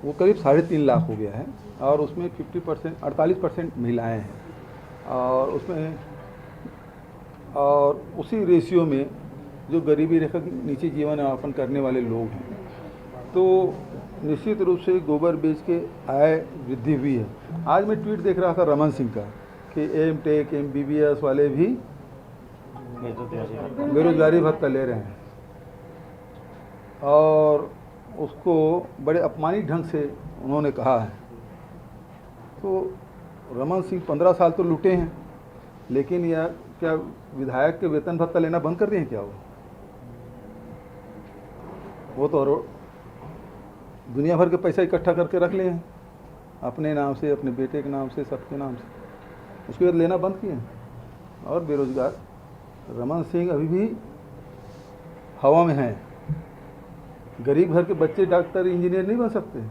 वो करीब 3.5 लाख हो गया है और उसमें 50% 48% महिलाएँ हैं और उसमें और उसी रेशियो में जो गरीबी रेखा के नीचे जीवन यापन करने वाले लोग हैं, तो निश्चित रूप से गोबर बेच के आय वृद्धि हुई है। आज मैं ट्वीट देख रहा था रमन सिंह का कि एम.टेक MBBS वाले भी बेरोजगारी भत्ता ले रहे हैं और उसको बड़े अपमानित ढंग से उन्होंने कहा है। तो रमन सिंह 15 साल तो लूटे हैं, लेकिन यह क्या विधायक के वेतन भत्ता लेना बंद कर दिए हैं क्या? वो तो दुनिया भर के पैसा इकट्ठा करके रख लिए हैं अपने नाम से, अपने बेटे के नाम से, सबके नाम से, उसके बाद लेना बंद किए। और बेरोजगार रमन सिंह अभी भी हवा में हैं। गरीब घर के बच्चे डॉक्टर इंजीनियर नहीं बन सकते।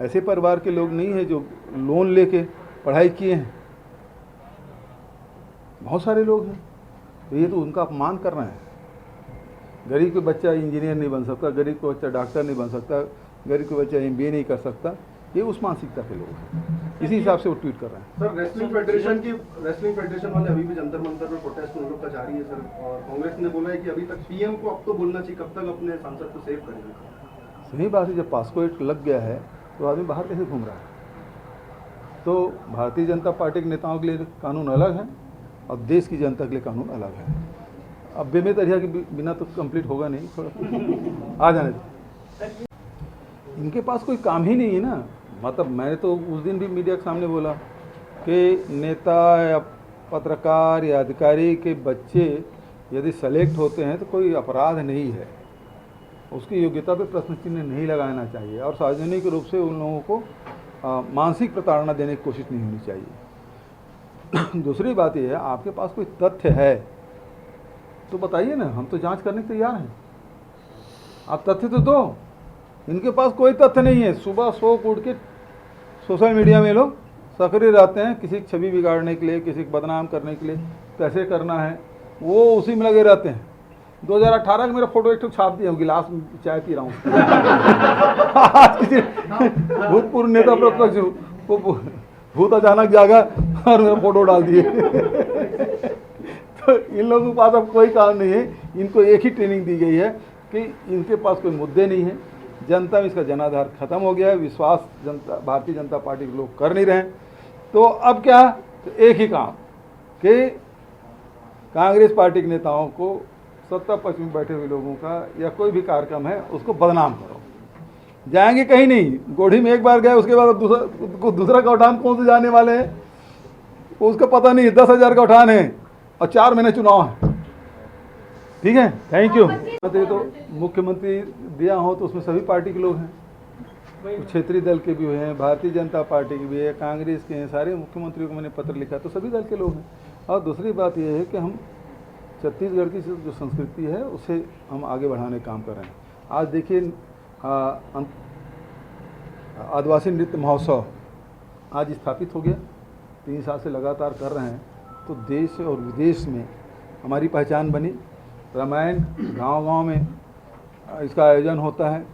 ऐसे परिवार के लोग नहीं हैं जो लोन लेके पढ़ाई किए हैं, बहुत सारे लोग हैं। तो ये तो उनका अपमान कर रहे हैं। गरीब के बच्चा इंजीनियर नहीं बन सकता, गरीब का बच्चा डॉक्टर नहीं बन सकता, गरीब का बच्चा MBA नहीं कर सकता। ये उस मानसिकता के लोग हैं, इसी हिसाब से वो ट्वीट कर रहे हैं। सर, रेसलिंग फेडरेशन वाले अभी भी जंतर मंतर में प्रोटेस्ट उन लोग का जारी है सर, और कांग्रेस ने बोला है कि अभी तक PM को अब तो बोलना चाहिए, कब तक अपने सांसद को सेव करेंगे। सही बात है, जब पास्को एक्ट लग गया है तो आदमी बाहर कैसे घूम रहा है? तो भारतीय जनता पार्टी के नेताओं के लिए कानून अलग है और देश की जनता के लिए कानून अलग है। अब बेमेतरिया के बिना तो कंप्लीट होगा नहीं, थोड़ा आ जाने दो। इनके पास कोई काम ही नहीं है ना। मतलब मैंने तो उस दिन भी मीडिया के सामने बोला कि नेता या पत्रकार या अधिकारी के बच्चे यदि सेलेक्ट होते हैं तो कोई अपराध नहीं है, उसकी योग्यता पे प्रश्न चिन्ह नहीं लगाना चाहिए और सार्वजनिक रूप से उन लोगों को मानसिक प्रताड़ना देने की कोशिश नहीं होनी चाहिए। दूसरी बात यह है, आपके पास कोई तथ्य है तो बताइए ना, हम तो जांच करने के तैयार हैं। आप तथ्य तो दो। इनके पास कोई तथ्य नहीं है। सुबह सो उठ के सोशल मीडिया में लोग सक्रिय रहते हैं, किसी की छवि बिगाड़ने के लिए, किसी को बदनाम करने के लिए, कैसे करना है वो उसी में लगे रहते हैं। 2018 का मेरा फोटो एक छाप दिया, गिलास में चाय पी रहा हूँ। आज किसी भूतपूर्व नेता प्रतिपक्ष भूत अचानक जागा और मेरा फोटो डाल दिए। तो इन लोगों के पास अब कोई काम नहीं है। इनको एक ही ट्रेनिंग दी गई है कि इनके पास कोई मुद्दे नहीं हैं, जनता में इसका जनाधार खत्म हो गया है, विश्वास जनता भारतीय जनता पार्टी के लोग कर नहीं रहे। तो अब क्या, तो एक ही काम कि कांग्रेस पार्टी के नेताओं को सत्ता पक्ष में बैठे हुए लोगों का या कोई भी कार्यक्रम है उसको बदनाम करो। जाएंगे कहीं नहीं। गोढ़ी में एक बार गए, उसके बाद दूसरा का उठान कौन से जाने वाले हैं उसका पता नहीं। 10,000 का उठान है और 4 महीने चुनाव है। ठीक है, थैंक यू। तो मुख्यमंत्री दिया हो तो उसमें सभी पार्टी के लोग हैं, क्षेत्रीय दल के भी हैं, भारतीय जनता पार्टी के भी है, कांग्रेस के हैं, सारे मुख्यमंत्रियों को मैंने पत्र लिखा तो सभी दल के लोग हैं। और दूसरी बात यह है कि हम छत्तीसगढ़ की जो संस्कृति है उसे हम आगे बढ़ाने का काम कर रहे हैं। आज देखिए आदिवासी नृत्य महोत्सव आज स्थापित हो गया, 3 साल से लगातार कर रहे हैं। तो देश और विदेश में हमारी पहचान बनी। रामायण गांव-गांव में इसका आयोजन होता है,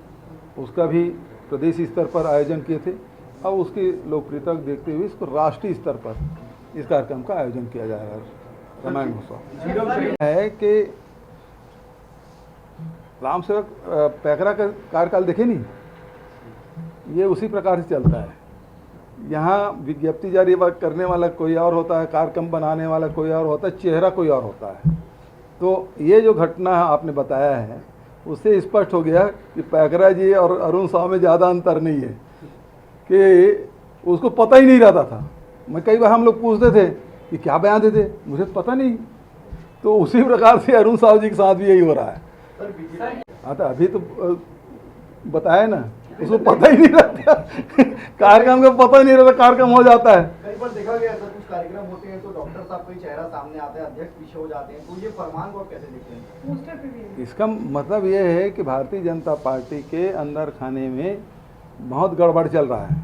उसका भी प्रदेश स्तर पर आयोजन किए थे। अब उसकी लोकप्रियता को देखते हुए इसको राष्ट्रीय स्तर पर इस कार्यक्रम का आयोजन किया जा रहा है। रामायण महोत्सव है कि राम सेवक पैकरा का कार्यकाल देखे नहीं, ये उसी प्रकार से चलता है। यहाँ विज्ञप्ति जारी करने वाला कोई और होता है, कार्यक्रम बनाने वाला कोई और होता है, चेहरा कोई और होता है। तो ये जो घटना आपने बताया है उससे स्पष्ट हो गया कि पैकरा जी और अरुण साव में ज़्यादा अंतर नहीं है, कि उसको पता ही नहीं रहता था। मैं कई बार हम लोग पूछते थे कि क्या बयान देते, मुझे पता नहीं। तो उसी प्रकार से अरुण साव जी के साथ भी यही हो रहा है। हाँ, तो अभी तो बताया ना, उसको पता ही नहीं रहता, कार्यक्रम का पता ही नहीं रहता, कार्यक्रम हो जाता है। कई बार देखा गया सर, कुछ कार्यक्रम होते हैं तो डॉक्टर साहब का चेहरा सामने आता है, अध्यक्ष पीछे हो जाते हैं, तो ये फरमान को कैसे देखते हैं? इसका मतलब ये है कि भारतीय जनता पार्टी के अंदर खाने में बहुत गड़बड़ चल रहा है।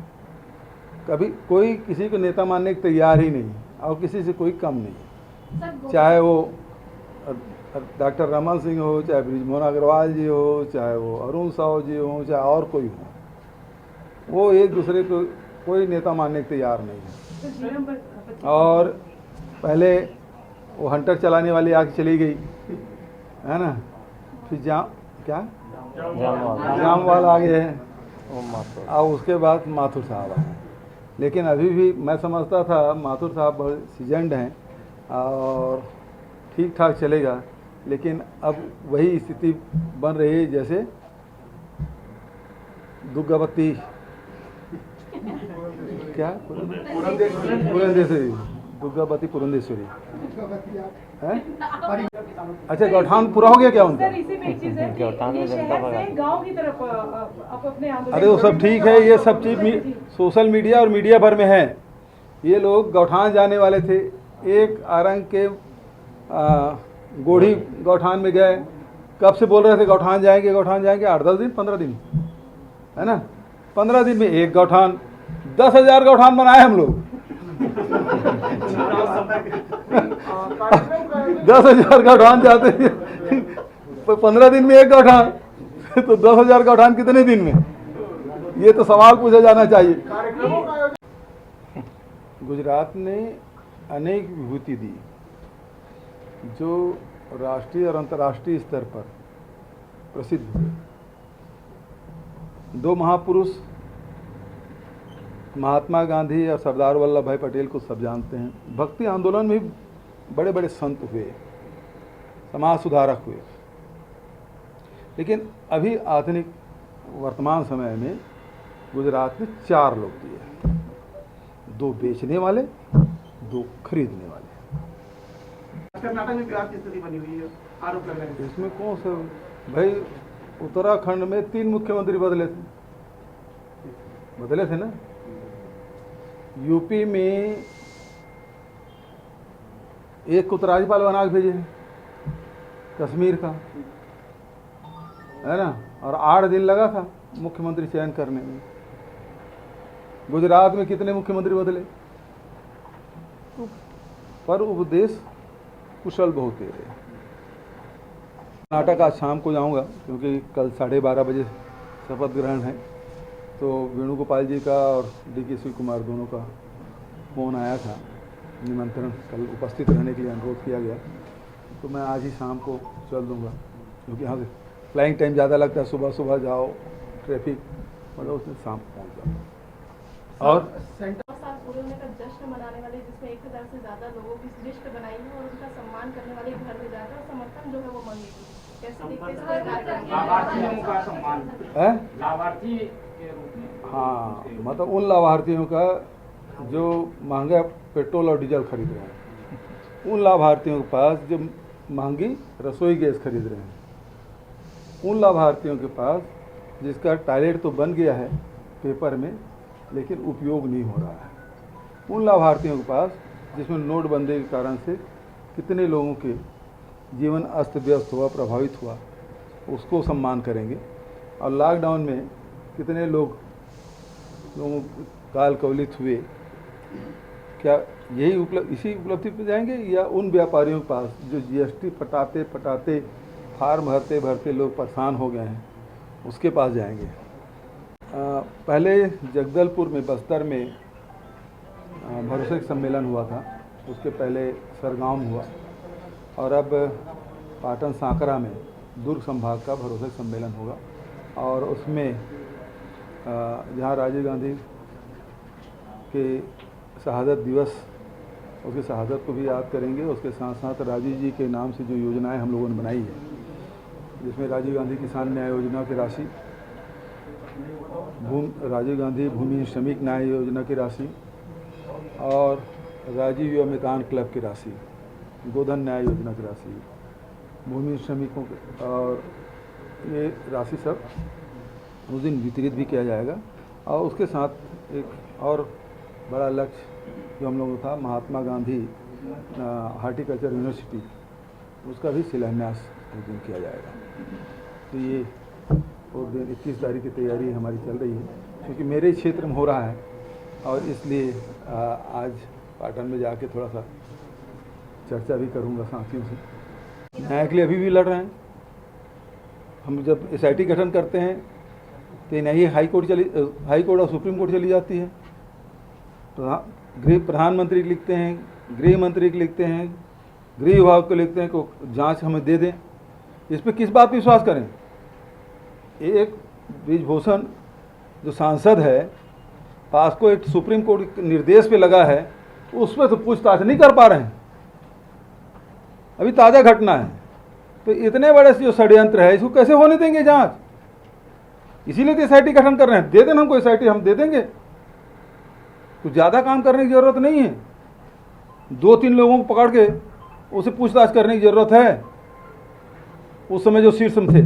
कभी कोई किसी को नेता मानने को तैयार ही नहीं और किसी से कोई कम नहीं, चाहे वो डॉक्टर रमन सिंह हो, चाहे बृजमोहन अग्रवाल जी हो, चाहे वो अरुण साव जी हो, चाहे और कोई हो। वो एक दूसरे को कोई नेता मानने के तैयार नहीं है। और पहले वो हंटर चलाने वाली आग चली गई, है ना, फिर जामवाल आ गए हैं, और उसके बाद माथुर साहब आए हैं। लेकिन अभी भी मैं समझता था माथुर साहब बहुत सीजनड हैं और ठीक ठाक चलेगा, लेकिन अब वही स्थिति बन रही है जैसे दुर्गावती क्या पुरंदेश्वरी, दुर्गावती पुरंदेश्वरी है। अच्छा, गौठान पूरा हो गया क्या उनका? इसी में एक चीज है कि ये शहर से गांव की तरफ आप अपने आंदोलन। अरे वो सब ठीक है, ये सब चीज़ सोशल मीडिया और मीडिया भर में है। ये लोग गौठान जाने वाले थे, एक आरंग के गोढ़ी गौठान में गए, कब से बोल रहे थे गौठान जाएंगे 8-10 दिन 15 दिन, है ना, 15 दिन में एक गौठान, 10,000 गौठान बनाए हम लोग। 10,000 गौठान जाते हैं 15 दिन में एक गौठान, तो 10,000 गौठान कितने दिन में? ये तो सवाल पूछा जाना चाहिए। गुजरात ने अनेक विभूति दी जो राष्ट्रीय और अंतर्राष्ट्रीय स्तर पर प्रसिद्ध हुए। दो महापुरुष महात्मा गांधी और सरदार वल्लभ भाई पटेल को सब जानते हैं। भक्ति आंदोलन में बड़े बड़े संत हुए, समाज सुधारक हुए। लेकिन अभी आधुनिक वर्तमान समय में गुजरात में 4 लोग दिए, 2 बेचने वाले, 2 खरीदने वाले। कर्नाटक में विवाद की स्थिति बनी हुई है, आरोप लग रहे हैं। इसमें कौन सा भाई, उत्तराखंड में 3 मुख्यमंत्री बदले थे ना। यूपी में एक को तो राज्यपाल बना के भेजे कश्मीर का, है ना, और 8 दिन लगा था मुख्यमंत्री चयन करने में। गुजरात में कितने मुख्यमंत्री बदले, पर उपदेश कुशल बहुत दे रहे। कर्नाटक आज शाम को जाऊंगा क्योंकि कल 12:30 बजे शपथ ग्रहण है, तो वेणुगोपाल जी का और डी.के. शिव कुमार दोनों का फ़ोन आया था, निमंत्रण, कल उपस्थित रहने के लिए अनुरोध किया गया। तो मैं आज ही शाम को चल दूंगा क्योंकि यहाँ से फ्लाइंग टाइम ज़्यादा लगता है, सुबह जाओ, ट्रैफिक, मतलब उसमें शाम पहुँच जाओ। और पूरे होने का जश्न मनाने वाले, जिसमें 1000 से ज़्यादा लोगों की लिस्ट बनाई है और उनका सम्मान करने वाले घर में जाकर समर्थन जो है वो मांगेगी। कैसे दिखते हैं लाभार्थियों का सम्मान है? लाभार्थी के रूप में, हाँ, मतलब उन लाभार्थियों का जो महंगा पेट्रोल और डीजल खरीद रहे हैं, उन लाभार्थियों के पास जो महंगी रसोई गैस खरीद रहे हैं, उन लाभार्थियों के पास जिसका टॉयलेट तो बन गया है पेपर में लेकिन उपयोग नहीं हो रहा है, उन लाभार्थियों के पास जिसमें नोटबंदी के कारण से कितने लोगों के जीवन अस्त व्यस्त हुआ, प्रभावित हुआ, उसको सम्मान करेंगे। और लॉकडाउन में कितने लोगों काल कवलित हुए, क्या यही इसी उपलब्धि पर जाएंगे या उन व्यापारियों के पास जो जीएसटी पटाते फार्म भरते लोग परेशान हो गए हैं, उसके पास जाएंगे? पहले जगदलपुर में, बस्तर में भरोसे सम्मेलन हुआ था, उसके पहले सरगांव में हुआ, और अब पाटन सांकरा में दुर्ग संभाग का भरोसे सम्मेलन होगा। और उसमें जहाँ राजीव गांधी के शहादत दिवस, उसकी शहादत को भी याद करेंगे। उसके साथ साथ राजीव जी के नाम से जो योजनाएं हम लोगों ने बनाई है, जिसमें राजीव गांधी किसान न्याय योजना की राशि, राजीव गांधी भूमि श्रमिक न्याय योजना की राशि, और राजीव युवा मितान क्लब की राशि, गोधन न्याय योजना की राशि, भूमि श्रमिकों के, और ये राशि सब उस दिन वितरित भी किया जाएगा। और उसके साथ एक और बड़ा लक्ष्य जो हम लोगों का था, महात्मा गांधी हार्टिकल्चर यूनिवर्सिटी, उसका भी शिलान्यास उस दिन किया जाएगा। तो ये उस दिन 21 तारीख की तैयारी हमारी चल रही है, क्योंकि मेरे क्षेत्र में हो रहा है, और इसलिए आज पाटन में जाके थोड़ा सा चर्चा भी करूंगा साथियों से। न्याय के लिए अभी भी लड़ रहे हैं। हम जब एसआईटी गठन करते हैं तो नहीं हाई कोर्ट और सुप्रीम कोर्ट चली जाती है। प्रधानमंत्री को लिखते हैं, गृह मंत्री को लिखते हैं, गृह विभाग को लिखते हैं को जांच हमें दे दें। इस पर किस बात पर विश्वास करें? एक ब्रिजभूषण जो सांसद है, पास को एक सुप्रीम कोर्ट के निर्देश पे लगा है, उस पर तो पूछताछ नहीं कर पा रहे हैं। अभी ताज़ा घटना है, तो इतने बड़े जो षड्यंत्र है इसको कैसे होने देंगे जांच? इसीलिए तो एसआईटी गठन कर रहे हैं। दे देना हमको एसआईटी, हम दे देंगे, कुछ ज़्यादा काम करने की ज़रूरत नहीं है। 2-3 लोगों को पकड़ के उसे पूछताछ करने की ज़रूरत है, उस समय जो शीर्ष में थे।